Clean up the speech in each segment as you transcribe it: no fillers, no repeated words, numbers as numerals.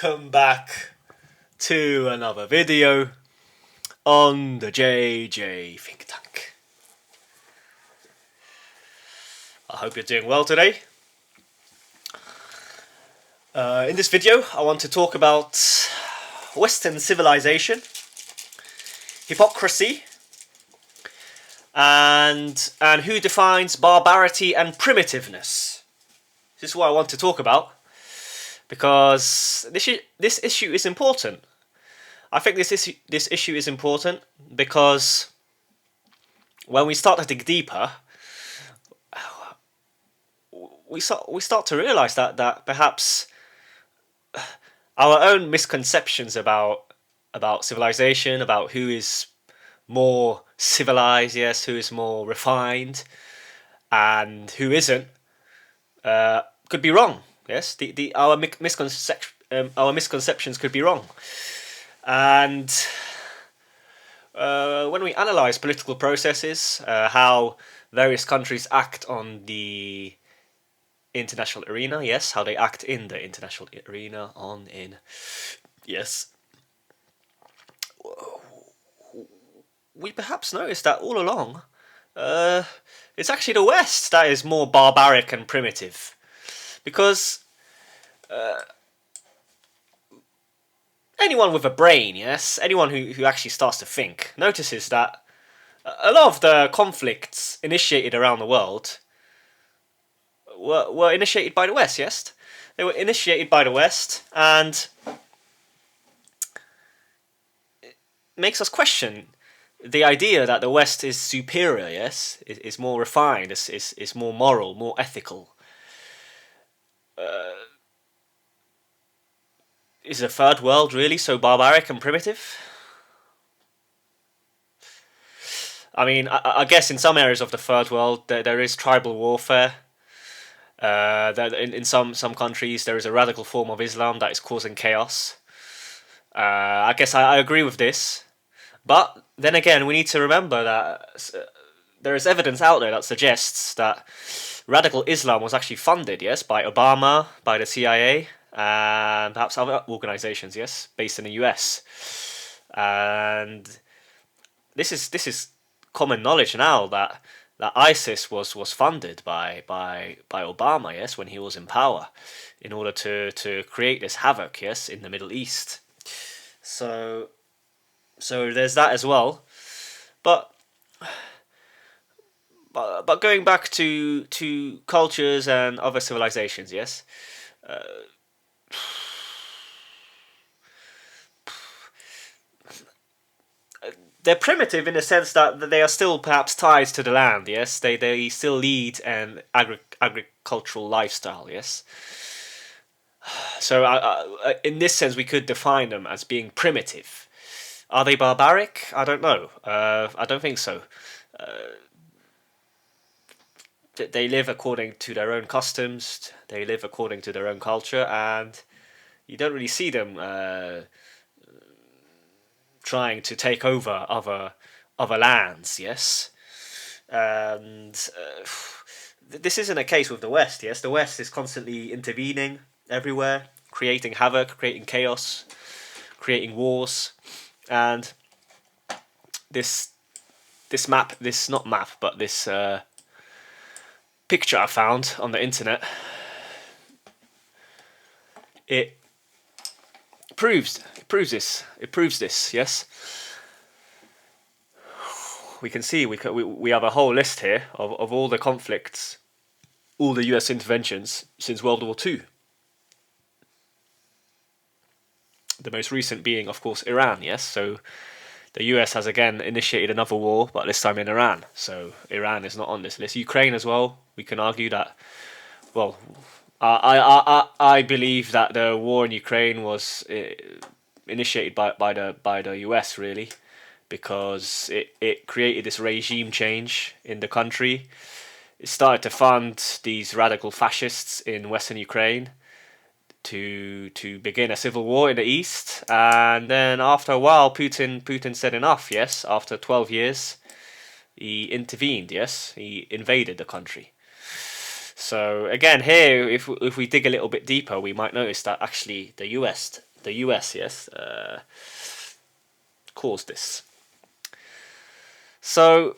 Welcome back to another video on the JJ Think Tank. I hope you're doing well today. In this video I want to talk about Western civilization, hypocrisy, and who defines barbarity and primitiveness. This is what I want to talk about, because this issue is important. I think this issue is important because when we start to dig deeper, we start to realize that perhaps our own misconceptions about civilization, about who is more civilized, yes, who is more refined, and who isn't, could be wrong. Yes, our misconceptions could be wrong, and when we analyze political processes, how various countries act on the international arena, yes, how they act in the international arena, yes, we perhaps notice that all along, it's actually the West that is more barbaric and primitive. Because anyone with a brain, yes, anyone who actually starts to think, notices that a lot of the conflicts initiated around the world were initiated by the West, yes? They were initiated by the West, and it makes us question the idea that the West is superior, yes? Is more refined, is more moral, more ethical. Is the third world really so barbaric and primitive? I mean, I guess in some areas of the third world there is tribal warfare. That in some countries there is a radical form of Islam that is causing chaos. I guess I agree with this, but then again we need to remember that there is evidence out there that suggests that radical Islam was actually funded, yes, by Obama, by the CIA, and perhaps other organizations, yes, based in the US. And this is common knowledge now that ISIS was funded by Obama, yes, when he was in power, in order to create this havoc, yes, in the Middle East. So there's that as well, but going back to cultures and other civilizations, yes, they're primitive in the sense that they are still perhaps tied to the land, yes, they still lead an agricultural lifestyle, yes. So in this sense we could define them as being primitive. Are they barbaric? I don't know. I don't think so. They live according to their own customs, they live according to their own culture, and you don't really see them trying to take over other lands, yes? And this isn't a case with the West, yes? The West is constantly intervening everywhere, creating havoc, creating chaos, creating wars, and this picture I found on the internet, it proves this, yes. We can see we have a whole list here of all the conflicts, all the US interventions since World War II. The most recent being, of course, Iran, yes. So the US has again initiated another war, but this time in Iran. So Iran is not on this list. Ukraine as well. We can argue that. Well, I believe that the war in Ukraine was initiated by the US, really, because it created this regime change in the country. It started to fund these radical fascists in Western Ukraine to begin a civil war in the east, and then after a while Putin said enough, yes. After 12 years he intervened, yes, he invaded the country. So again, here, if we dig a little bit deeper, we might notice that actually the US the US, yes, caused this. So,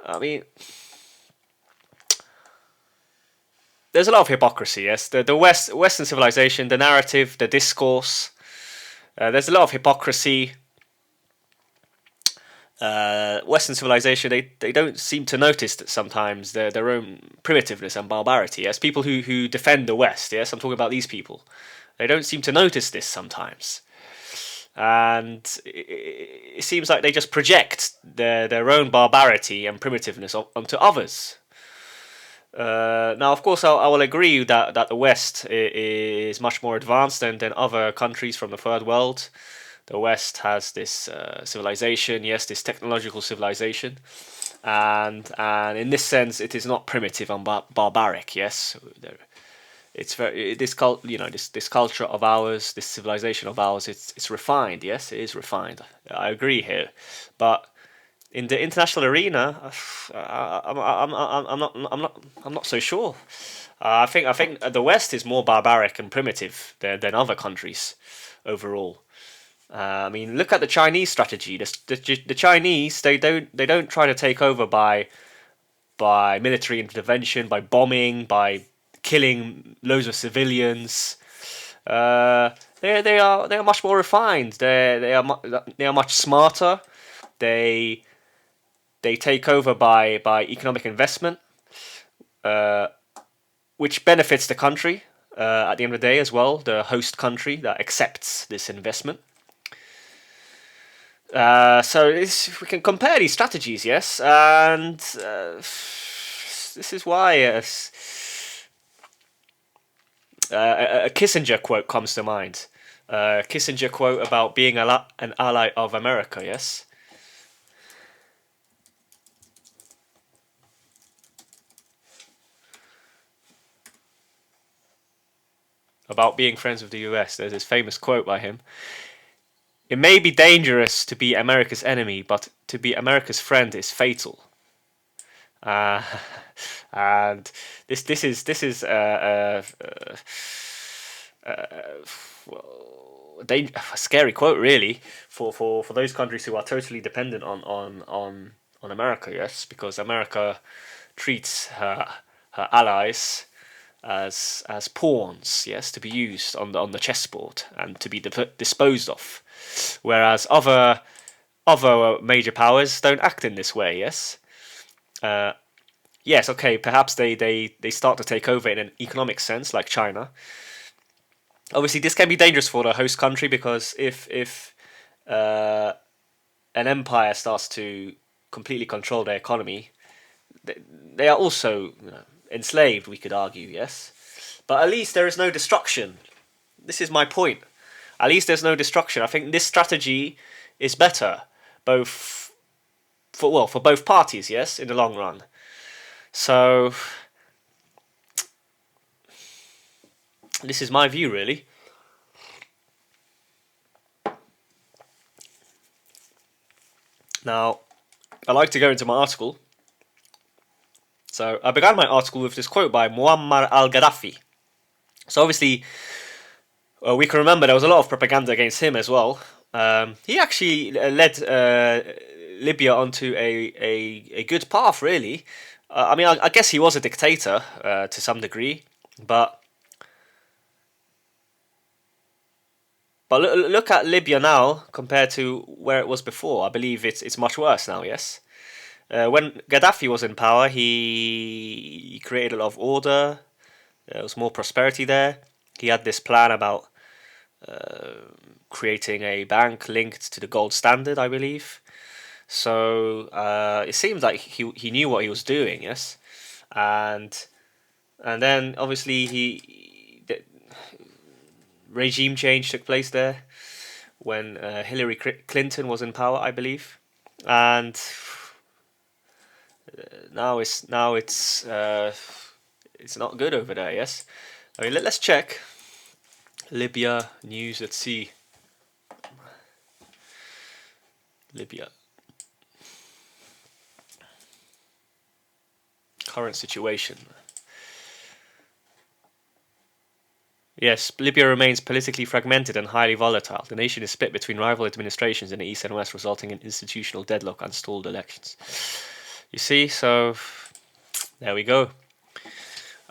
I mean, there's a lot of hypocrisy, yes. The Western civilization, the narrative, the discourse, there's a lot of hypocrisy. Western civilization, they don't seem to notice that sometimes their own primitiveness and barbarity. Yes, people who defend the West. Yes, I'm talking about these people. They don't seem to notice this sometimes, and it seems like they just project their own barbarity and primitiveness onto others. Now, of course, I will agree that the West is much more advanced than other countries from the third world. The West has this civilization, yes, this technological civilization, and in this sense, it is not primitive and barbaric. Yes, it's very this culture of ours, this civilization of ours. It's refined. Yes, it is refined. I agree here, but in the international arena, I'm not so sure. I think the West is more barbaric and primitive than other countries overall. I mean, look at the Chinese strategy. The Chinese they don't try to take over by military intervention, by bombing, by killing loads of civilians. They are much more refined. They are much smarter. They they take over by economic investment, which benefits the country at the end of the day as well, the host country that accepts this investment. So we can compare these strategies, yes, and this is why a Kissinger quote comes to mind. Kissinger quote about being an ally of America, yes. About being friends with the US. There's this famous quote by him. It may be dangerous to be America's enemy, but to be America's friend is fatal. Uh, and this is well, a scary quote really for those countries who are totally dependent on America. Yes, because America treats her allies as pawns, yes, to be used on the chessboard and to be disposed of, whereas other major powers don't act in this way. Yes, yes, okay, perhaps they start to take over in an economic sense, like China. Obviously, this can be dangerous for the host country because if an empire starts to completely control their economy, they are also enslaved. We could argue, yes, but at least there is no destruction. This is my point. At least there's no destruction. I think this strategy is better, both for both parties. Yes, in the long run. So this is my view, really. Now, I like to go into my article. So I began my article with this quote by Muammar al-Gaddafi. So obviously, we can remember there was a lot of propaganda against him as well. He actually led Libya onto a good path, really. I mean, I guess he was a dictator to some degree, but look at Libya now compared to where it was before. I believe it's much worse now. Yes. When Gaddafi was in power, he created a lot of order. There was more prosperity there. He had this plan about creating a bank linked to the gold standard, I believe. So it seems like he knew what he was doing, yes, and then obviously the regime change took place there when Hillary Clinton was in power, I believe, and it's not good over there. Yes, I mean let's check Libya news. Let's see Libya current situation. Yes, Libya remains politically fragmented and highly volatile. The nation is split between rival administrations in the east and west, resulting in institutional deadlock and stalled elections. You see, so there we go.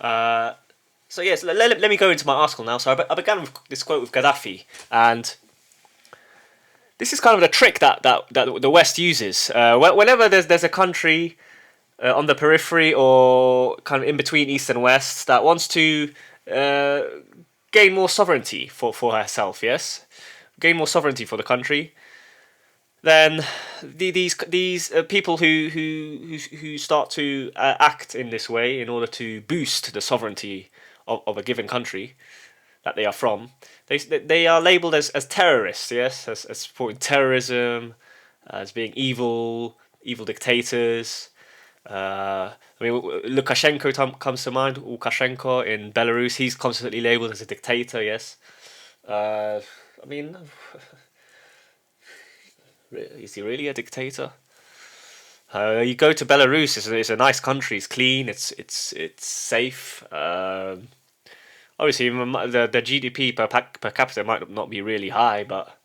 So yes, let me go into my article now. So I began with this quote with Gaddafi, and this is kind of the trick that the West uses. Whenever there's a country on the periphery or kind of in between East and West that wants to uh, gain more sovereignty for herself, yes, gain more sovereignty for the country, then these people who start to act in this way in order to boost the sovereignty of a given country that they are from, they are labelled as terrorists, yes, as supporting terrorism, as being evil dictators. I mean, Lukashenko comes to mind. Lukashenko in Belarus, he's constantly labelled as a dictator. Yes, I mean, is he really a dictator? You go to Belarus; it's a nice country. It's clean. It's safe. Obviously, the GDP per capita might not be really high, but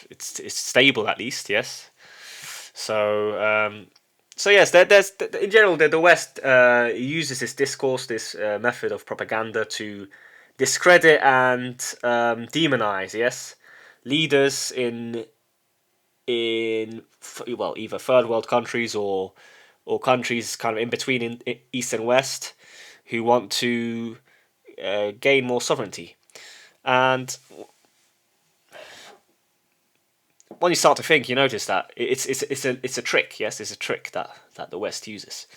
it's stable at least. Yes. So so yes, there's in general the West uses this discourse, this method of propaganda to discredit and demonize, yes, leaders in well, either third world countries or countries kind of in between in East and West who want to gain more sovereignty. And when you start to think, you notice that it's a trick. Yes, it's a trick that the West uses.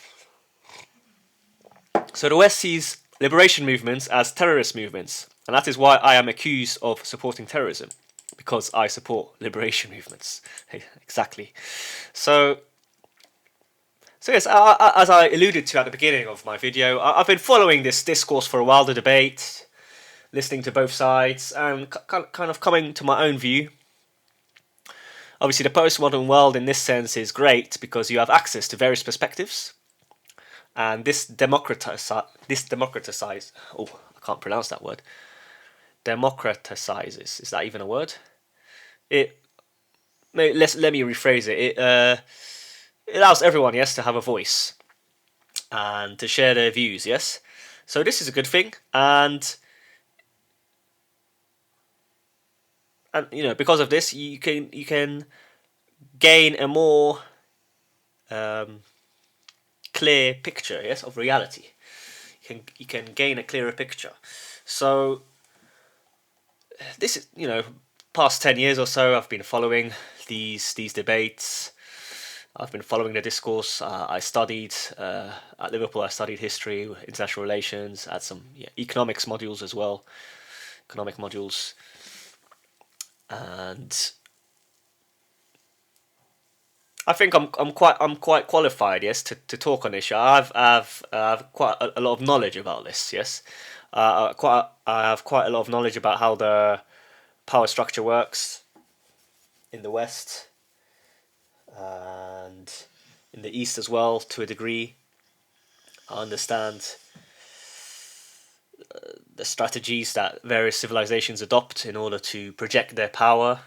So the West sees liberation movements as terrorist movements, and that is why I am accused of supporting terrorism, because I support liberation movements. Exactly. So yes, as I alluded to at the beginning of my video, I've been following this discourse for a while, the debate, listening to both sides, and kind of coming to my own view. Obviously, the postmodern world in this sense is great because you have access to various perspectives, and this democratizes. Oh, I can't pronounce that word. Democratizes. Is that even a word? Let me rephrase it. It allows everyone, yes, to have a voice and to share their views, yes. So this is a good thing, and because of this, you can gain a more clear picture, yes, of reality. You can gain a clearer picture. So this is past 10 years or so, I've been following these debates. I've been following the discourse. I studied at Liverpool. I studied history, international relations, had some economics modules as well, economic modules, and I think I'm quite qualified, yes, to talk on this. I've quite a lot of knowledge about this, yes. I have quite a lot of knowledge about how the power structure works in the West and in the East as well, to a degree. I understand the strategies that various civilizations adopt in order to project their power.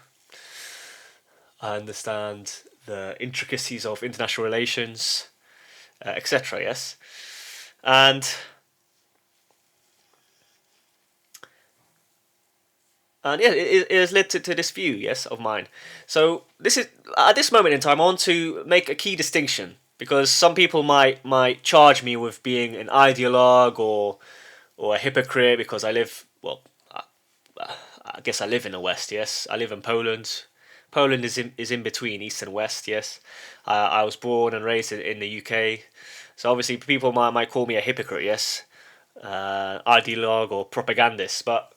I understand the intricacies of international relations, etc. Yes, and yeah, it has led to this view, yes, of mine. So this is at this moment in time, I want to make a key distinction because some people might charge me with being an ideologue or a hypocrite because I live I guess I live in the West. Yes, I live in Poland. Poland is in between East and West. Yes, I was born and raised in the UK, so obviously people might call me a hypocrite. Yes, ideologue or propagandist, but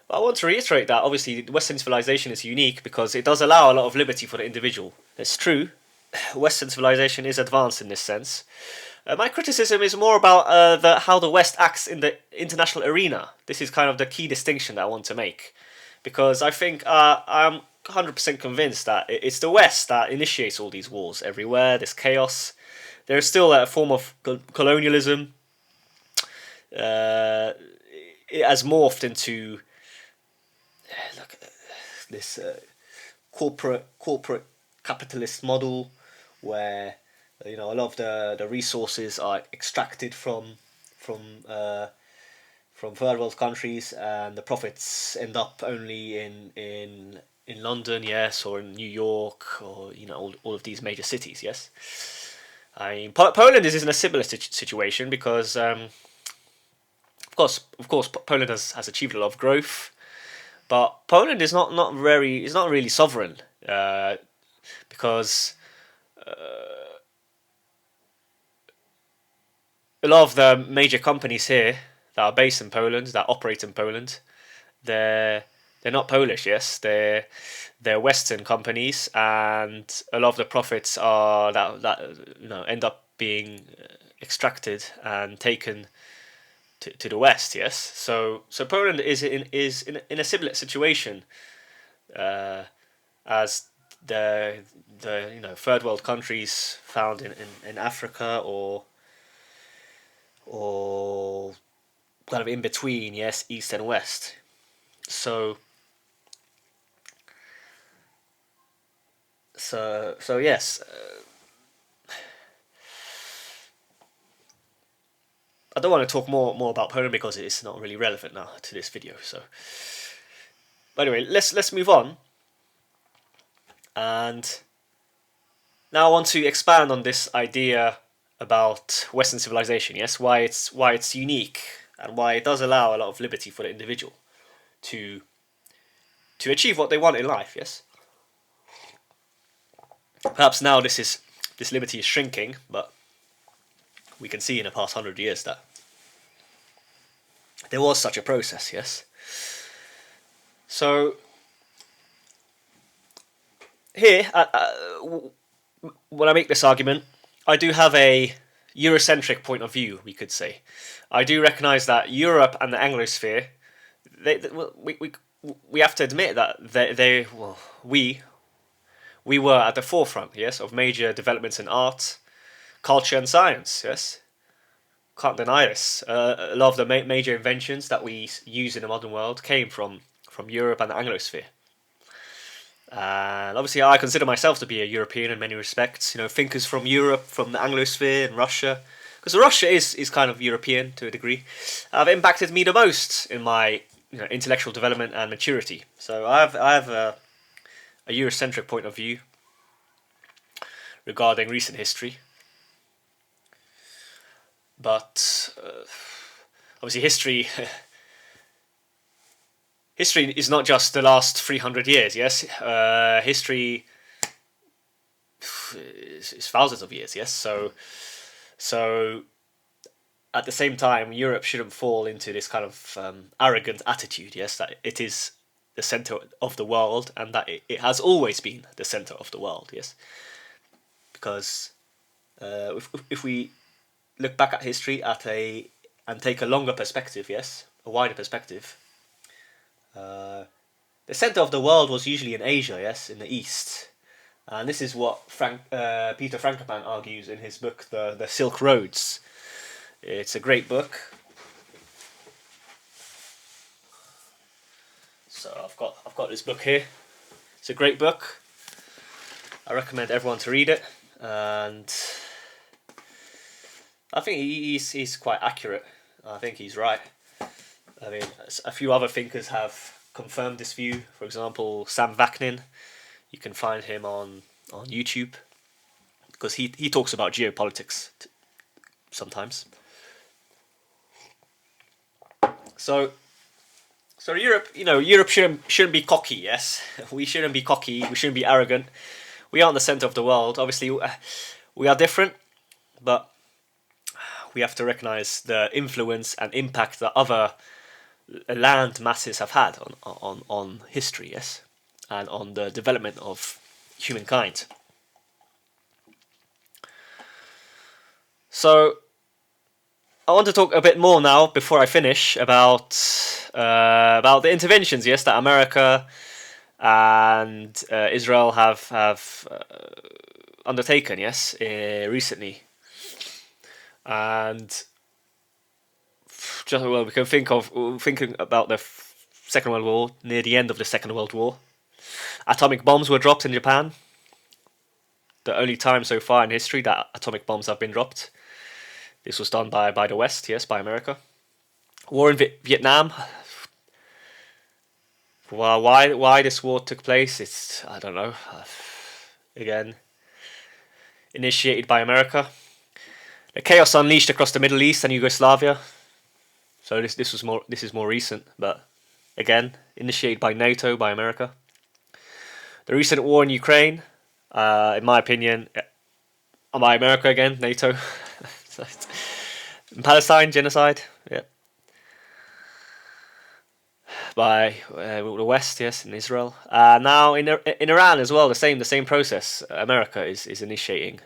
I want to reiterate that obviously Western civilization is unique because it does allow a lot of liberty for the individual. It's true, Western civilization is advanced in this sense. My criticism is more about how the West acts in the international arena. This is kind of the key distinction that I want to make, because I think I'm 100% convinced that it's the West that initiates all these wars everywhere. There's chaos. There's still a form of colonialism. it has morphed into look, this corporate capitalist model where a lot of the resources are extracted from uh, from third world countries, and the profits end up only in London, yes, or in New York, or all of these major cities, yes. I mean, Poland is in a similar situation because, of course, Poland has achieved a lot of growth, but Poland is not really sovereign, because a lot of the major companies here that are based in Poland, that operate in Poland, they're they're not Polish. Yes, they're Western companies, and a lot of the profits are that end up being extracted and taken to the West. Yes, so Poland is in a similar situation uh, as the third world countries found in Africa, or kind of in between, yes, East and West. So yes, I don't want to talk more about Poland because it's not really relevant now to this video. So, but anyway, let's move on, and now I want to expand on this idea about Western civilization. Yes, why it's unique and why it does allow a lot of liberty for the individual to achieve what they want in life. Yes, perhaps now this liberty is shrinking, but we can see in the past 100 years that there was such a process. Yes, so here, when I make this argument, I do have a Eurocentric point of view, we could say. I do recognise that Europe and the Anglosphere, we have to admit that we were at the forefront, yes, of major developments in art, culture, and science. Yes, can't deny this. A lot of the major inventions that we use in the modern world came from Europe and the Anglosphere. And obviously, I consider myself to be a European in many respects. Thinkers from Europe, from the Anglosphere and Russia, because Russia is kind of European to a degree, have impacted me the most in my intellectual development and maturity. So I have a Eurocentric point of view regarding recent history. But obviously, history is not just the last 300 years. Yes, history is thousands of years. Yes, so at the same time, Europe shouldn't fall into this kind of arrogant attitude. Yes, that it is the center of the world and that it has always been the center of the world. Yes, because if we look back at history and take a longer perspective, yes, a wider perspective. The center of the world was usually in Asia, yes, in the East, and this is what Peter Frankopan argues in his book, the Silk Roads. It's a great book. So I've got this book here. It's a great book. I recommend everyone to read it, and I think he's quite accurate. I think he's right. I mean, a few other thinkers have confirmed this view. For example, Sam Vaknin. You can find him on YouTube because he talks about geopolitics sometimes. So Europe shouldn't be cocky. Yes, we shouldn't be cocky. We shouldn't be arrogant. We aren't the center of the world. Obviously, we are different, but we have to recognize the influence and impact that other land masses have had on history, yes, and on the development of humankind. So I want to talk a bit more now before I finish about the interventions, yes, that America and Israel have undertaken, yes, recently, and just well, we can thinking about the Second World War, near the end of the Second World War. Atomic bombs were dropped in Japan. The only time so far in history that atomic bombs have been dropped. This was done by the West, yes, by America. War in Vietnam. Well, why this war took place, it's, I don't know. Again, initiated by America. The chaos unleashed across the Middle East and Yugoslavia. So this is more recent, but again, initiated by NATO, by America. The recent war in Ukraine, in my opinion, by America again, NATO. In Palestine, genocide, yeah. By the West, yes, in Israel. Now in Iran as well, the same process. America is initiating,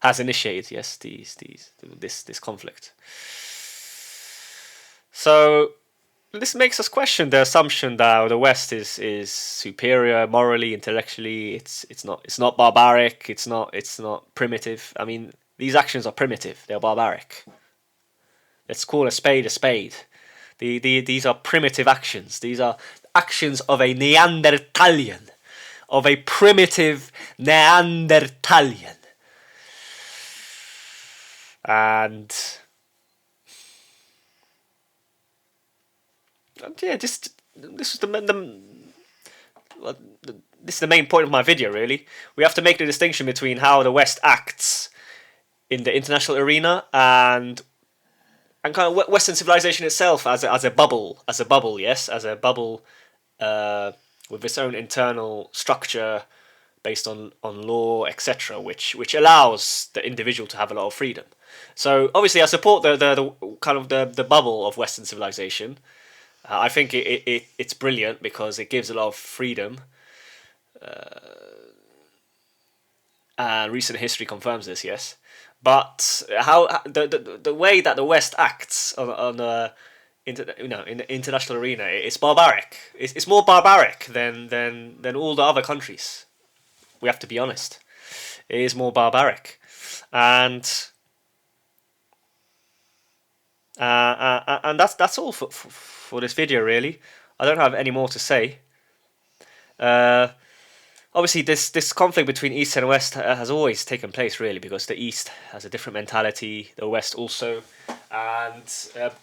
has initiated, yes, this conflict. So this makes us question the assumption that the West is superior morally, intellectually. It's not barbaric. It's not primitive. I mean, these actions are primitive. They're barbaric. Let's call a spade a spade. These are primitive actions. These are actions of a Neanderthalian, of a primitive Neanderthalian. And yeah, this is this is the main point of my video. Really, we have to make the distinction between how the West acts in the international arena and kind of Western civilization itself as a bubble, yes, as a bubble with its own internal structure based on law, etc., which allows the individual to have a lot of freedom. So obviously, I support the kind of the bubble of Western civilization. I think it's brilliant because it gives a lot of freedom. And recent history confirms this, yes. But how the way that the West acts on in the international arena, it's barbaric. It's more barbaric than all the other countries. We have to be honest. It is more barbaric, and that's all for this video. Really, I don't have any more to say. Obviously, this conflict between East and West has always taken place, really, because the East has a different mentality, the West also. And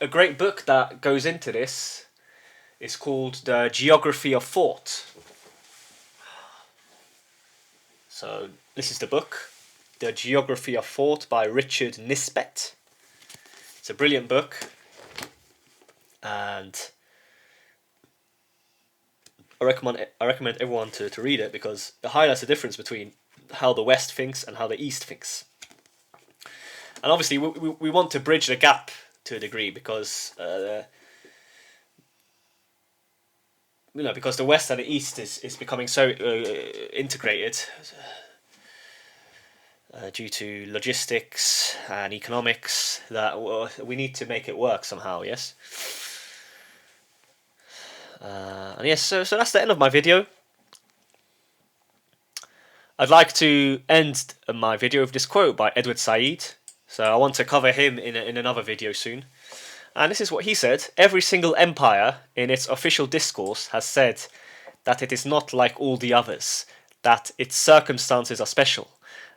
a great book that goes into this is called The Geography of Thought. So, this is the book, The Geography of Thought by Richard Nisbet. It's a brilliant book. And I recommend everyone to read it because it highlights the difference between how the West thinks and how the East thinks. And obviously, we want to bridge the gap to a degree because because the West and the East is becoming so integrated due to logistics and economics that we need to make it work somehow. Yes. And yes, so that's the end of my video. I'd like to end my video with this quote by Edward Said. So I want to cover him in another video soon. And this is what he said. Every single empire in its official discourse has said that it is not like all the others, that its circumstances are special,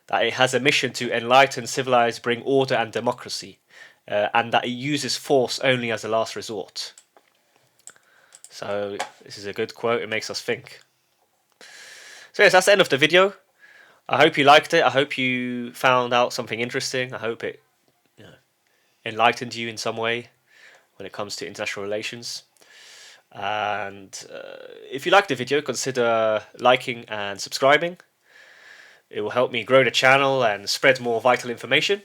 that it has a mission to enlighten, civilize, bring order and democracy, and that it uses force only as a last resort. So this is a good quote, it makes us think. So yes, that's the end of the video. I hope you liked it, I hope you found out something interesting, I hope it enlightened you in some way when it comes to international relations. And if you liked the video, consider liking and subscribing. It will help me grow the channel and spread more vital information.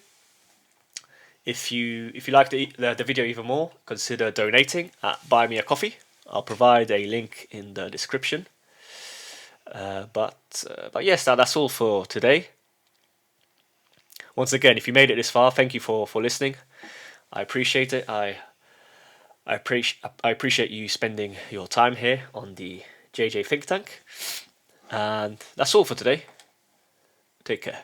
If you like the video even more, consider donating at Buy Me a Coffee. I'll provide a link in the description. But yes, that's all for today. Once again, if you made it this far, thank you for listening. I appreciate it. I appreciate you spending your time here on the JJ Think Tank. And that's all for today. Take care.